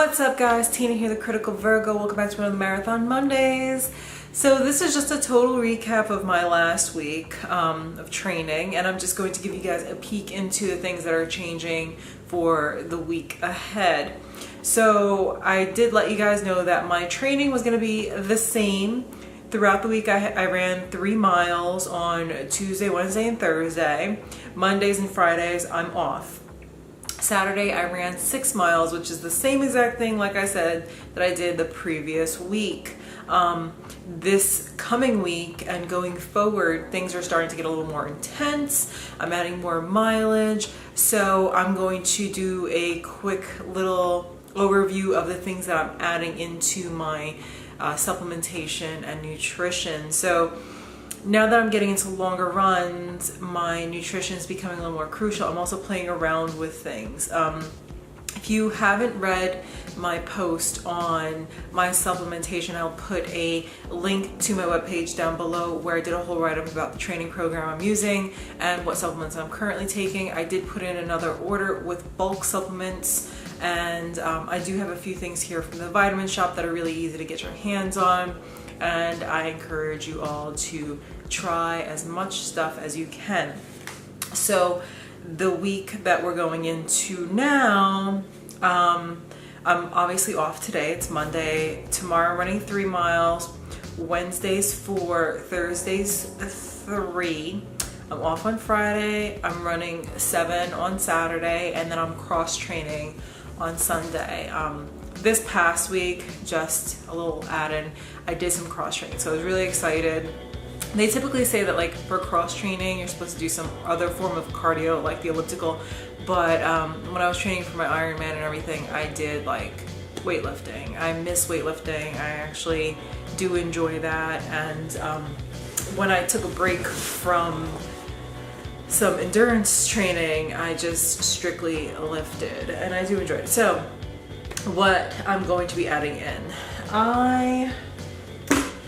What's up guys, Tina here, the Critical Virgo. Welcome back to another Marathon Mondays. So this is just a total recap of my last week of training, and I'm just going to give you guys a peek into the things that are changing for the week ahead. So I did let you guys know that my training was going to be the same throughout the week. I ran 3 miles on Tuesday, Wednesday, and Thursday. Mondays and Fridays I'm off. Saturday I ran 6 miles, which is the same exact thing, like I said, that I did the previous week. This coming week and going forward, things are starting to get a little more intense. I'm adding more mileage, so I'm going to do a quick little overview of the things that I'm adding into my supplementation and nutrition. So now that I'm getting into longer runs, my nutrition is becoming a little more crucial. I'm also playing around with things. If you haven't read my post on my supplementation, I'll put a link to my webpage down below where I did a whole write-up about the training program I'm using and what supplements I'm currently taking. I did put in another order with bulk supplements, and I do have a few things here from the vitamin shop that are really easy to get your hands on, and I encourage you all to try as much stuff as you can. So the week that we're going into now, I'm obviously off today. It's Monday. Tomorrow I'm running 3 miles. Wednesdays 4, Thursdays 3. I'm off on Friday. I'm running 7 on Saturday, and then I'm cross training on Sunday. This past week, just a little add-in, I did some cross training, so I was really excited. They typically say that like for cross training you're supposed to do some other form of cardio like the elliptical, but when I was training for my Ironman and everything, I did like weightlifting. I miss weightlifting. I actually do enjoy that, and when I took a break from some endurance training, I just strictly lifted, and I do enjoy it. So what I'm going to be adding in, I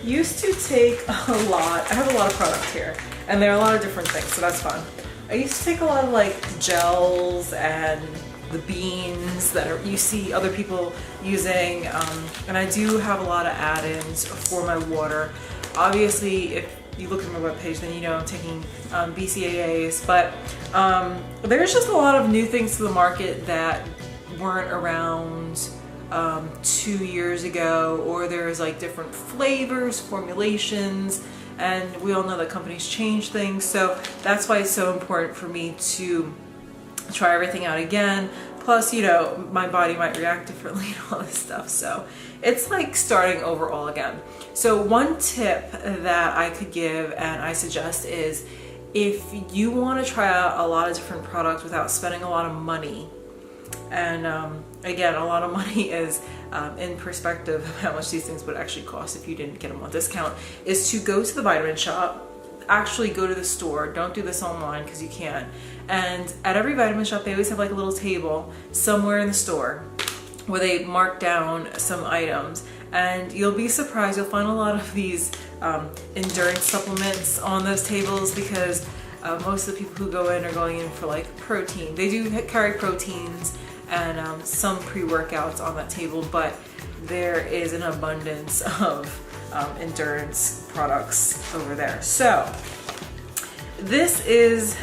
used to take a lot, I have a lot of products here, and there are a lot of different things, so that's fun. I used to take a lot of like gels and the beans that you see other people using, and I do have a lot of add-ins for my water. Obviously, if you look at my webpage, then you know I'm taking BCAAs, but there's just a lot of new things to the market that weren't around 2 years ago, or there's like different flavors, formulations, and we all know that companies change things, so that's why it's so important for me to try everything out again. Plus, you know, my body might react differently to all this stuff, so it's like starting over all again. So one tip that I could give and I suggest is, if you want to try out a lot of different products without spending a lot of money, and again, a lot of money is in perspective of how much these things would actually cost if you didn't get them on discount, is to go to the vitamin shop. Actually go to the store. Don't do this online because you can't. And at every vitamin shop they always have like a little table somewhere in the store where they mark down some items, and you'll be surprised, you'll find a lot of these endurance supplements on those tables, because most of the people who go in are going in for like protein. They do carry proteins and some pre-workouts on that table, but there is an abundance of endurance products over there. So this is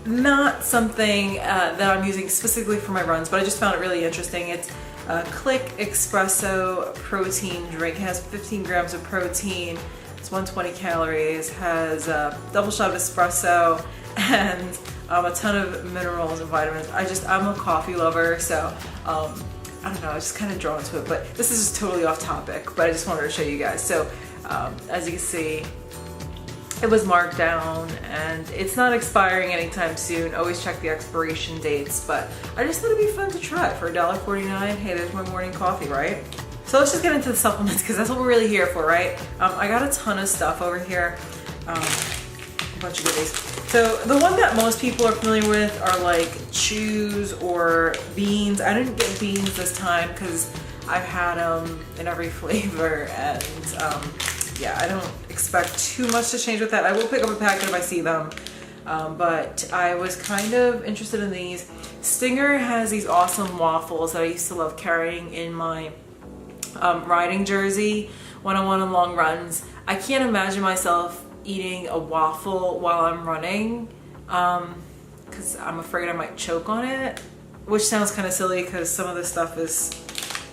not something that I'm using specifically for my runs, but I just found it really interesting. It's a Click Espresso protein drink. It has 15 grams of protein. It's 120 calories, has a double shot of espresso, and a ton of minerals and vitamins. I'm a coffee lover, so I don't know, I just kind of drawn to it, but this is just totally off topic, but I just wanted to show you guys. So as you can see, it was marked down and it's not expiring anytime soon. Always check the expiration dates, but I just thought it'd be fun to try for $1.49. Hey, there's my morning coffee, right? So let's just get into the supplements, because that's what we're really here for, right? I got a ton of stuff over here, a bunch of goodies. So the one that most people are familiar with are like Tues or beans. I didn't get beans this time because I've had them in every flavor, and yeah, I don't expect too much to change with that. I will pick up a packet if I see them. but I was kind of interested in these. Stinger has these awesome waffles that I used to love carrying in my riding jersey when I went on long runs. I can't imagine myself eating a waffle while I'm running because I'm afraid I might choke on it, which sounds kind of silly because some of this stuff is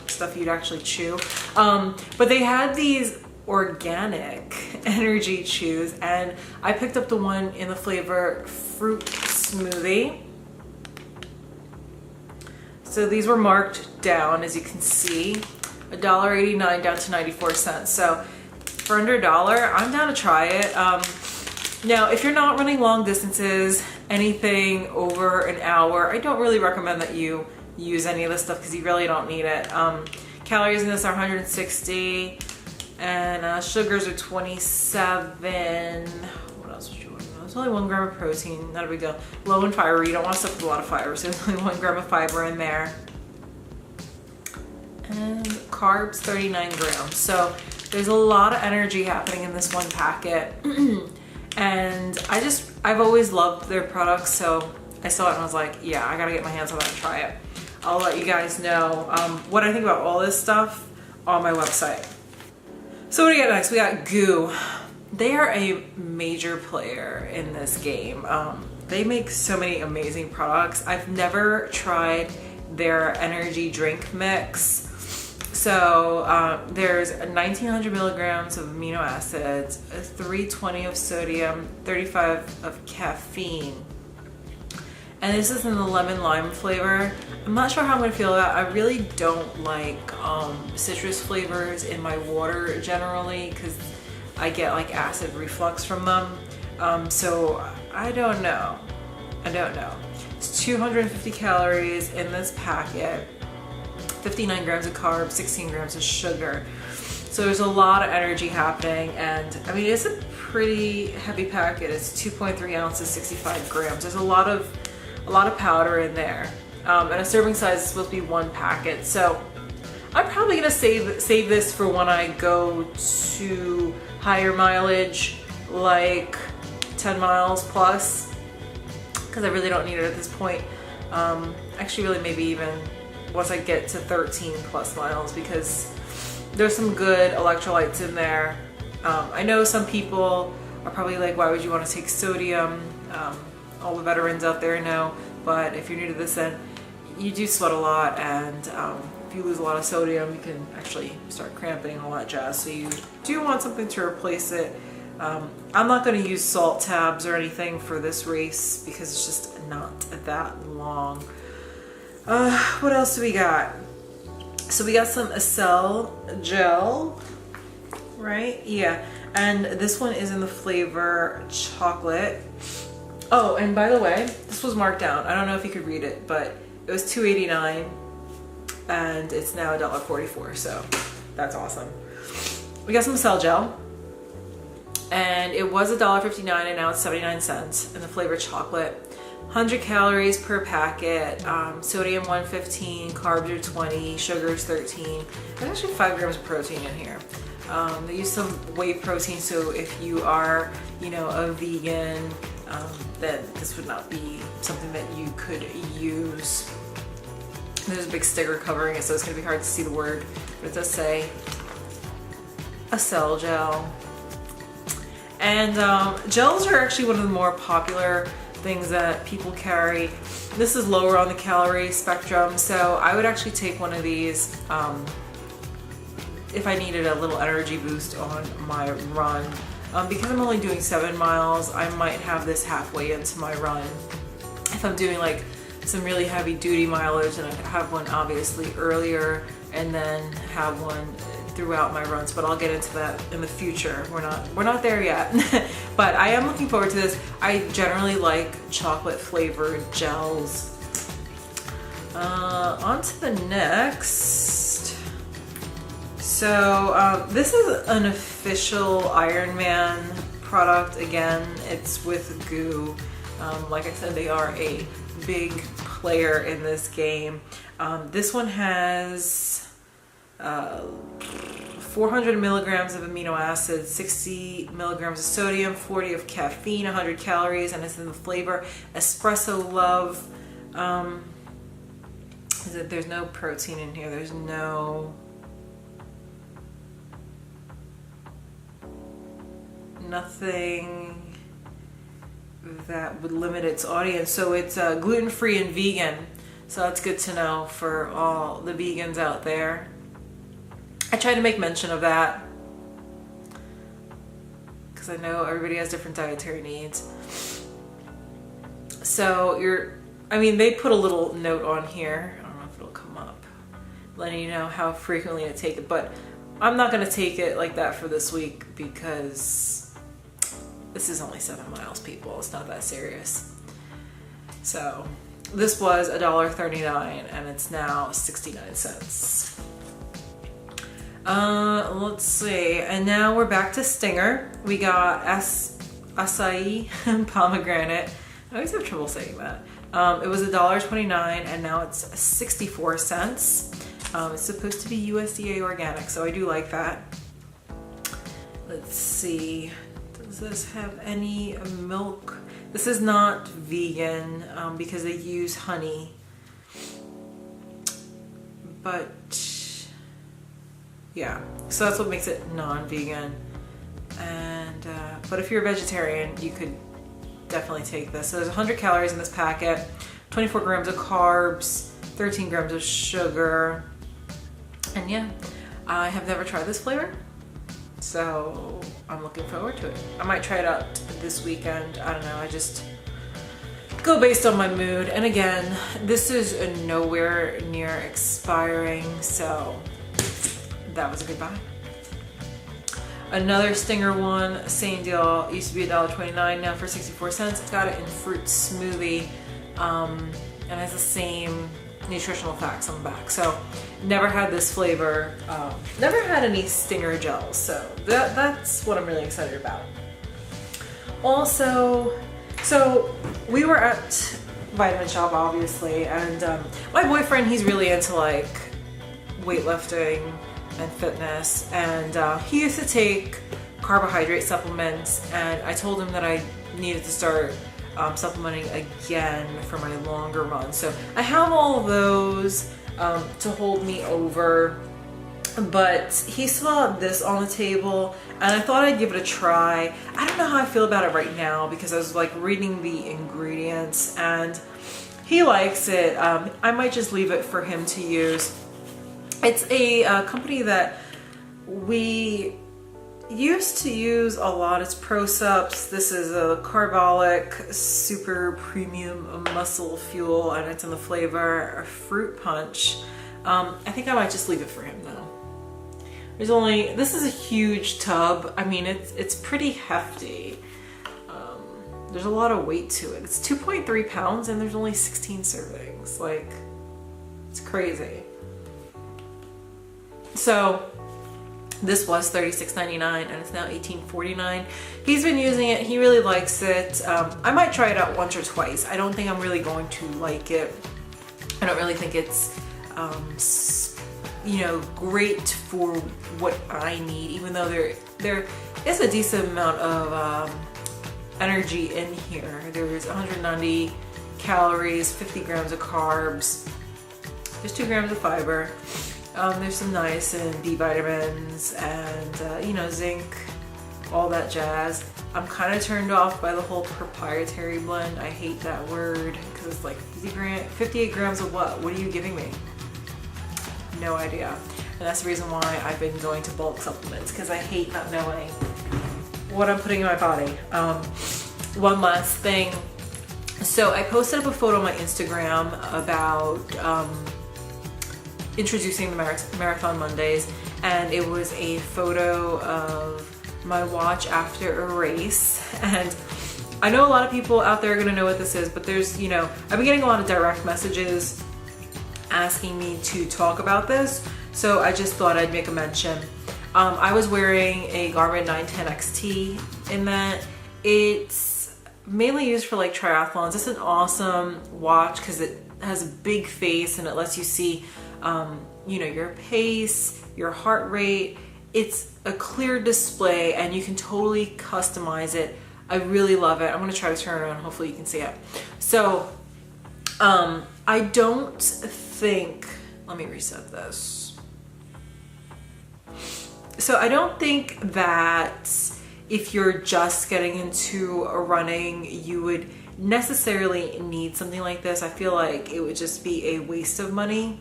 stuff you'd actually chew. But they had these organic energy chews, and I picked up the one in the flavor fruit smoothie. So these were marked down, as you can see, $1.89 down to 94 cents. So for under $1, I'm down to try it. Now, if you're not running long distances, anything over an hour, I don't really recommend that you use any of this stuff because you really don't need it. Calories in this are 160 and sugars are 27. What else would you want to know? It's only 1 gram of protein, not a big deal. Low in fiber, you don't want stuff with a lot of fiber, so there's only 1 gram of fiber in there. And carbs, 39 grams. So there's a lot of energy happening in this one packet. And I've always loved their products, so I saw it and I was like, yeah, I gotta get my hands on that and try it. I'll let you guys know what I think about all this stuff on my website. So what do we got next? We got Goo. They are a major player in this game. They make so many amazing products. I've never tried their energy drink mix. So there's 1900 milligrams of amino acids, 320 of sodium, 35 of caffeine. And this is in the lemon lime flavor. I'm not sure how I'm gonna feel about it. I really don't like citrus flavors in my water generally because I get like acid reflux from them. So I don't know. It's 250 calories in this packet, 59 grams of carbs, 16 grams of sugar. So there's a lot of energy happening, and I mean, it's a pretty heavy packet. It's 2.3 ounces, 65 grams. There's a lot of powder in there. And a serving size is supposed to be 1 packet. So I'm probably gonna save this for when I go to higher mileage, like 10 miles plus, because I really don't need it at this point. Actually, really maybe even once I get to 13 plus miles, because there's some good electrolytes in there. I know some people are probably like, why would you want to take sodium? All the veterans out there know, but if you're new to this, then you do sweat a lot, and if you lose a lot of sodium, you can actually start cramping and all that jazz. So you do want something to replace it. I'm not going to use salt tabs or anything for this race because it's just not that long. What else do we got? So we got some Acel gel, right? Yeah, and this one is in the flavor chocolate. Oh, and by the way, this was marked down. I don't know if you could read it, but it was $2.89 and it's now $1.44, so that's awesome. We got some Acel gel, and it was $1.59 and now it's 79 cents in the flavor chocolate. 100 calories per packet, sodium 115, carbs are 20, sugars 13. There's actually 5 grams of protein in here. They use some whey protein, so if you are, a vegan, then this would not be something that you could use. There's a big sticker covering it, so it's going to be hard to see the word, but it does say Acel gel. And gels are actually one of the more popular things that people carry. This is lower on the calorie spectrum, so I would actually take one of these if I needed a little energy boost on my run. Because I'm only doing 7 miles, I might have this halfway into my run. If I'm doing like some really heavy duty mileage, then I have one obviously earlier and then have one throughout my runs, but I'll get into that in the future. We're not there yet. But I am looking forward to this. I generally like chocolate flavored gels. On to the next. So this is an official Iron Man product. Again, it's with Goo. Like I said, they are a big player in this game. This one has 400 milligrams of amino acids, 60 milligrams of sodium, 40 of caffeine, 100 calories, and it's in the flavor Espresso Love. There's no protein in here. There's nothing that would limit its audience. So it's gluten-free and vegan. So that's good to know for all the vegans out there. I try to make mention of that because I know everybody has different dietary needs. So they put a little note on here. I don't know if it'll come up, letting you know how frequently to take it, but I'm not going to take it like that for this week because this is only 7 miles, people. It's not that serious. So this was $1.39 and it's now 69 cents. Let's see. And now we're back to Stinger. We got acai and pomegranate. I always have trouble saying that. It was $1.29 and now it's 64 cents. It's supposed to be USDA organic, so I do like that. Let's see. Does this have any milk? This is not vegan because they use honey. But yeah, so that's what makes it non-vegan. And but if you're a vegetarian, you could definitely take this. So there's 100 calories in this packet, 24 grams of carbs, 13 grams of sugar. And yeah, I have never tried this flavor, so I'm looking forward to it. I might try it out this weekend. I don't know, I just go based on my mood. And again, this is nowhere near expiring, so that was a good buy. Another Stinger one, same deal. Used to be $1.29, now for 64 cents. Got it in fruit smoothie, and has the same nutritional facts on the back. So never had this flavor, never had any Stinger gels, so that's what I'm really excited about. Also, so we were at Vitamin Shop, obviously, and my boyfriend, he's really into like weightlifting and fitness, and he used to take carbohydrate supplements, and I told him that I needed to start supplementing again for my longer run. So I have all of those to hold me over, but he saw this on the table and I thought I'd give it a try. I don't know how I feel about it right now because I was like reading the ingredients and he likes it. I might just leave it for him to use. It's a company that we used to use a lot. It's Prosupps. This is a carbolic super premium muscle fuel and it's in the flavor fruit punch. I think I might just leave it for him though. This is a huge tub. I mean, it's pretty hefty. There's a lot of weight to it. It's 2.3 pounds and there's only 16 servings. Like, it's crazy. So this was $36.99 and it's now $18.49. He's been using it. He really likes it. I might try it out once or twice. I don't think I'm really going to like it. I don't really think it's, great for what I need, even though there is a decent amount of energy in here. There's 190 calories, 50 grams of carbs. There's 2 grams of fiber. There's some niacin, B vitamins, and zinc, all that jazz. I'm kind of turned off by the whole proprietary blend. I hate that word because it's like 58 grams of what? What are you giving me? No idea. And that's the reason why I've been going to bulk supplements, because I hate not knowing what I'm putting in my body. One last thing. So I posted up a photo on my Instagram about introducing the Marathon Mondays, and it was a photo of my watch after a race. And I know a lot of people out there are gonna know what this is, but there's, I've been getting a lot of direct messages asking me to talk about this, so I just thought I'd make a mention. I was wearing a Garmin 910 XT in that. It's mainly used for like triathlons. It's an awesome watch because it has a big face and it lets you see your pace, your heart rate, It's a clear display and you can totally customize it. I really love it. I'm gonna try to turn it around, hopefully you can see it. So I don't think, let me reset this. So I don't think that if you're just getting into running, you would necessarily need something like this. I feel like it would just be a waste of money.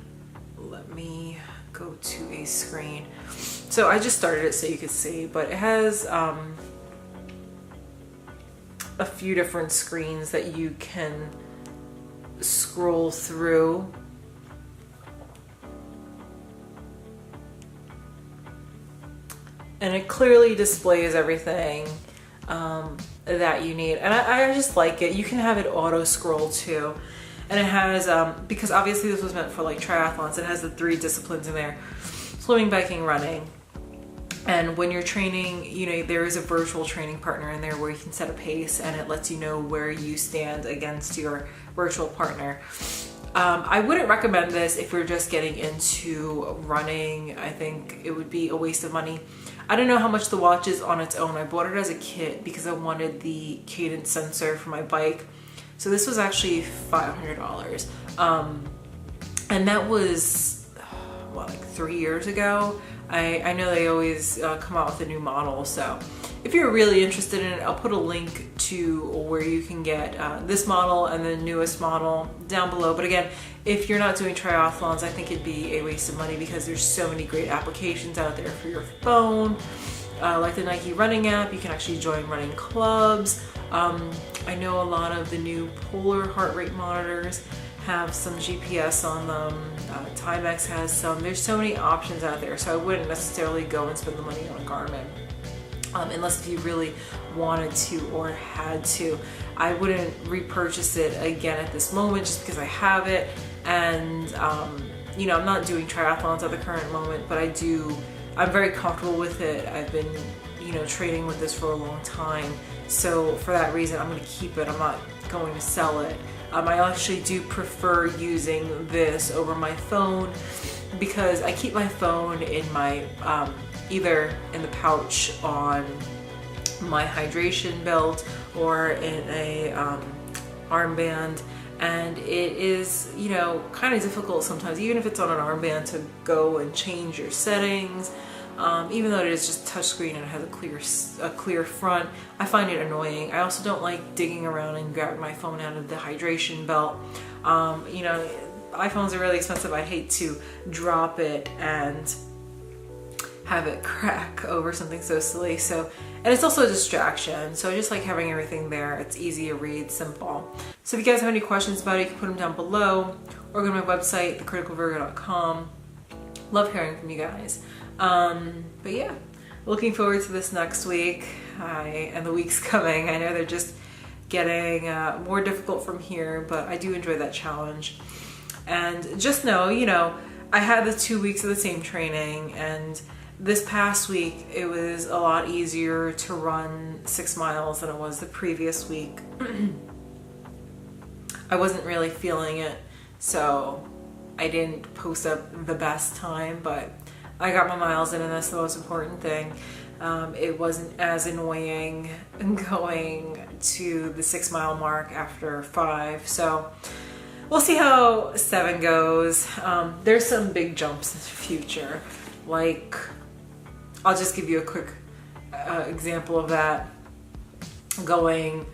Let me go to a screen. So I just started it so you could see, but it has a few different screens that you can scroll through. And it clearly displays everything that you need. And I just like it. You can have it auto scroll too. And it has, because obviously this was meant for like triathlons, it has the 3 disciplines in there: swimming, biking, running. And when you're training, you know, there is a virtual training partner in there where you can set a pace and it lets you know where you stand against your virtual partner. I wouldn't recommend this if you're just getting into running. I think it would be a waste of money. I don't know how much the watch is on its own. I bought it as a kit because I wanted the cadence sensor for my bike. So this was actually $500. And that was, what, like 3 years ago? I know they always come out with a new model, so if you're really interested in it, I'll put a link to where you can get this model and the newest model down below. But again, if you're not doing triathlons, I think it'd be a waste of money because there's so many great applications out there for your phone, like the Nike running app. You can actually join running clubs. I know a lot of the new Polar heart rate monitors have some GPS on them. Timex has some. There's so many options out there, so I wouldn't necessarily go and spend the money on a Garmin. Unless if you really wanted to or had to. I wouldn't repurchase it again at this moment just because I have it, and you know, I'm not doing triathlons at the current moment, but I'm very comfortable with it. I've been, you know, training with this for a long time, so for that reason I'm going to keep it. I'm not going to sell it. I actually do prefer using this over my phone because I keep my phone in my either in the pouch on my hydration belt or in a armband, and it is, you know, kind of difficult sometimes, even if it's on an armband, to go and change your settings. Even though it is just touchscreen and it has a clear front, I find it annoying. I also don't like digging around and grabbing my phone out of the hydration belt. You know, iPhones are really expensive. I hate to drop it and have it crack over something so silly. So, and it's also a distraction. So I just like having everything there. It's easy to read, simple. So if you guys have any questions about it, you can put them down below or go to my website, thecriticalvirgo.com. Love hearing from you guys. But yeah, looking forward to this next week and the weeks coming. I know they're just getting more difficult from here, but I do enjoy that challenge. And just know, you know, I had the 2 weeks of the same training, and this past week it was a lot easier to run 6 miles than it was the previous week. I wasn't really feeling it, so I didn't post up the best time, but I got my miles in, and that's the most important thing. It wasn't as annoying going to the 6 mile mark after 5, so we'll see how 7 goes. There's some big jumps in the future. Like, I'll just give you a quick example of that. Going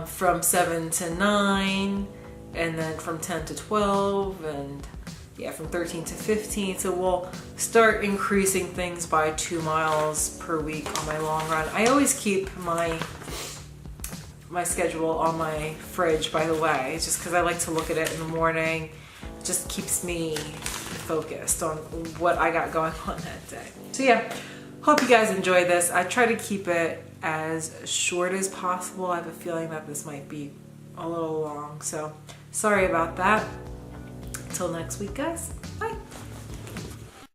from 7 to 9, and then from 10 to 12, and yeah, from 13 to 15. So we'll start increasing things by 2 miles per week on my long run. I always keep my schedule on my fridge, by the way, just because I like to look at it in the morning. It just keeps me focused on what I got going on that day. So yeah, hope you guys enjoy this. I try to keep it as short as possible. I have a feeling that this might be a little long, so sorry about that. Until next week, guys.